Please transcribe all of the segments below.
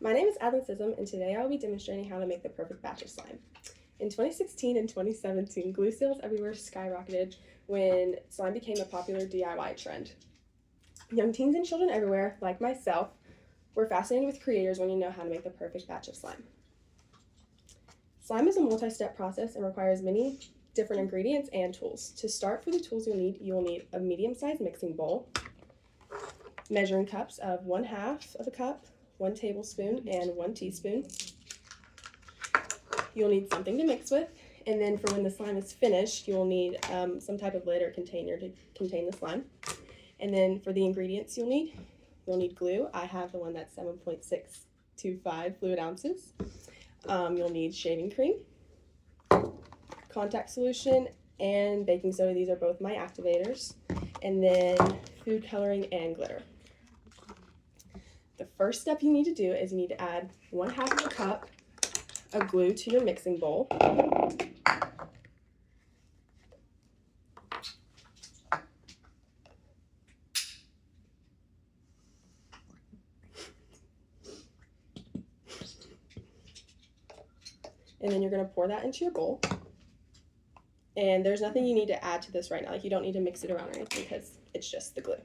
My name is Adlin Sism, and today I will be demonstrating how to make the perfect batch of slime. In 2016 and 2017, glue sales everywhere skyrocketed when slime became a popular DIY trend. Young teens and children everywhere, like myself, were fascinated with creators when you know how to make the perfect batch of slime. Slime is a multi-step process and requires many different ingredients and tools. To start, for the tools you'll need a medium-sized mixing bowl, measuring cups of 1/2 of a cup, 1 tablespoon, and 1 teaspoon. You'll need something to mix with, and then for when the slime is finished, you'll need some type of lid or container to contain the slime. And then for the ingredients you'll need glue. I have the one that's 7.625 fluid ounces. You'll need shaving cream, contact solution, and baking soda. These are both my activators. And then food coloring and glitter. The first step you need to do is you need to add 1/2 of a cup of glue to your mixing bowl. And then you're going to pour that into your bowl. And there's nothing you need to add to this right now. Like, you don't need to mix it around or anything because it's just the glue.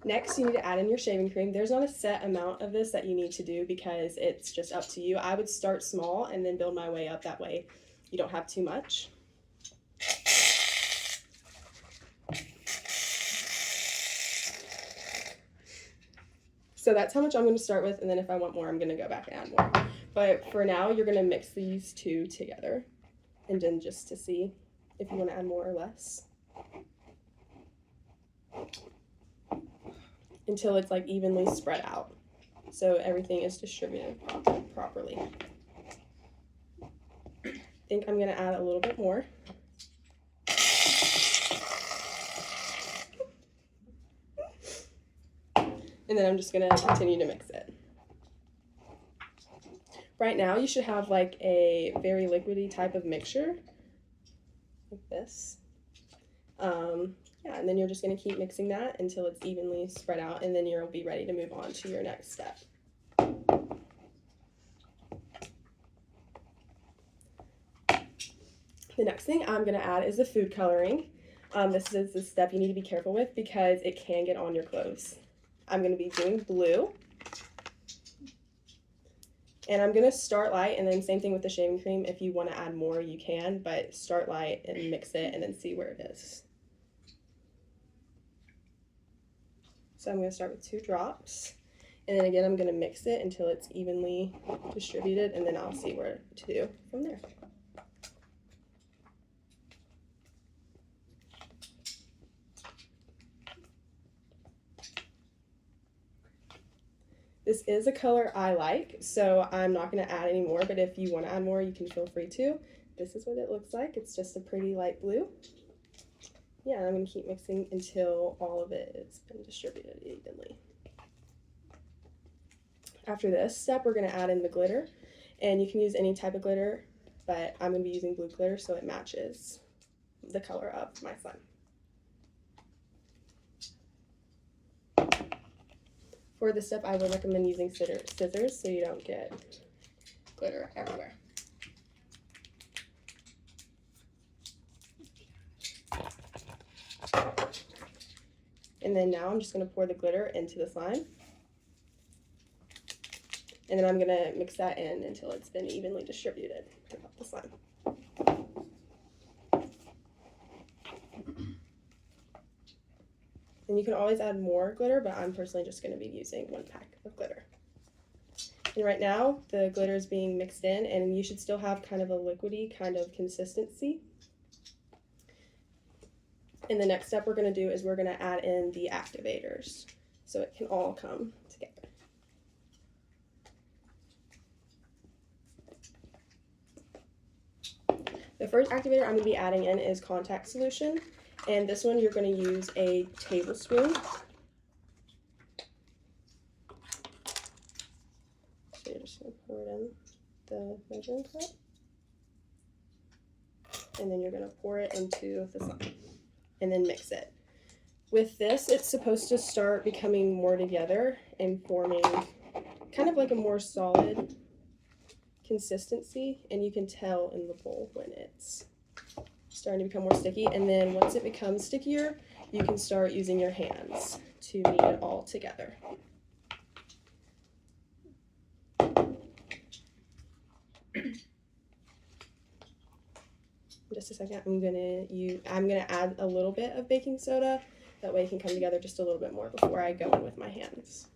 Next, you need to add in your shaving cream. There's not a set amount of this that you need to do because it's just up to you. I would start small and then build my way up. That way you don't have too much. So that's how much I'm going to start with, and then if I want more, I'm going to go back and add more. But for now, you're going to mix these two together, and then just to see if you want to add more or less, until it's like evenly spread out, so everything is distributed properly. I think I'm going to add a little bit more. And then I'm just going to continue to mix it. Right now, you should have like a very liquidy type of mixture, like this. Yeah, and then you're just going to keep mixing that until it's evenly spread out, and then you'll be ready to move on to your next step. The next thing I'm going to add is the food coloring. This is the step you need to be careful with because it can get on your clothes. I'm going to be doing blue. And I'm going to start light, and then same thing with the shaving cream. If you want to add more, you can, but start light and mix it and then see where it is. So I'm going to start with 2 drops. And then again, I'm going to mix it until it's evenly distributed, and then I'll see where to do from there. This is a color I like, so I'm not going to add any more, but if you want to add more, you can feel free to. This is what it looks like. It's just a pretty light blue. Yeah, I'm going to keep mixing until all of it has been distributed evenly. After this step, we're going to add in the glitter, and you can use any type of glitter, but I'm going to be using blue glitter so it matches the color of my slime. For this step, I would recommend using scissors so you don't get glitter everywhere. And then now I'm just going to pour the glitter into the slime. And then I'm going to mix that in until it's been evenly distributed throughout the slime. And you can always add more glitter, but I'm personally just going to be using 1 pack of glitter. And right now, the glitter is being mixed in, and you should still have kind of a liquidy kind of consistency. And the next step we're going to do is we're going to add in the activators so it can all come together. The first activator I'm going to be adding in is contact solution, and this one you're going to use a tablespoon. So you're just going to pour it in the measuring cup. and then you're going to pour it into the slime and then mix it. With this, it's supposed to start becoming more together and forming kind of like a more solid consistency, and you can tell in the bowl when it's starting to become more sticky. And then once it becomes stickier, you can start using your hands to knead it all together. Just a second, I'm gonna add a little bit of baking soda. That way it can come together just a little bit more before I go in with my hands.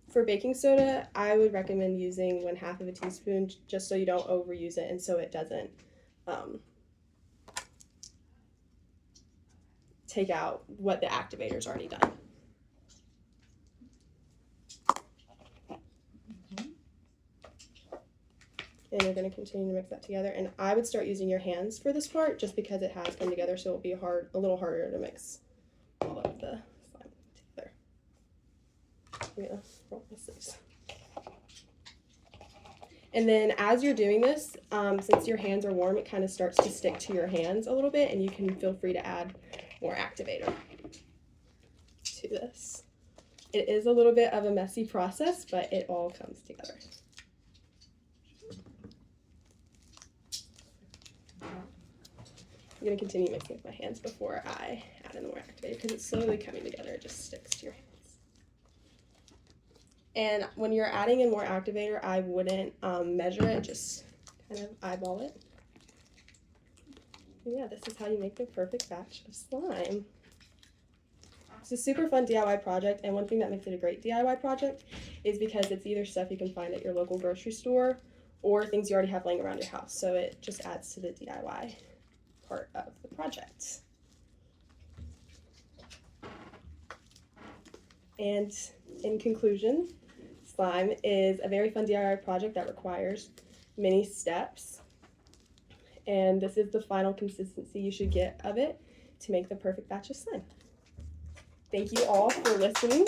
For baking soda, I would recommend using 1/2 of a teaspoon just so you don't overuse it and so it doesn't take out what the activator's already done. And you're going to continue to mix that together. And I would start using your hands for this part just because it has come together, so it'll be a little harder to mix all of the slime together. I'm going to roll my sleeves. And then as you're doing this, since your hands are warm, it kind of starts to stick to your hands a little bit, and you can feel free to add more activator to this. It is a little bit of a messy process, but it all comes together. I'm going to continue mixing with my hands before I add in more activator because it's slowly coming together. It just sticks to your hands. And when you're adding in more activator, I wouldn't measure it, just kind of eyeball it. And yeah, this is how you make the perfect batch of slime. It's a super fun DIY project, and one thing that makes it a great DIY project is because it's either stuff you can find at your local grocery store or things you already have laying around your house. So it just adds to the DIY part of the project. And in conclusion, slime is a very fun DIY project that requires many steps, and this is the final consistency you should get of it to make the perfect batch of slime. Thank you all for listening.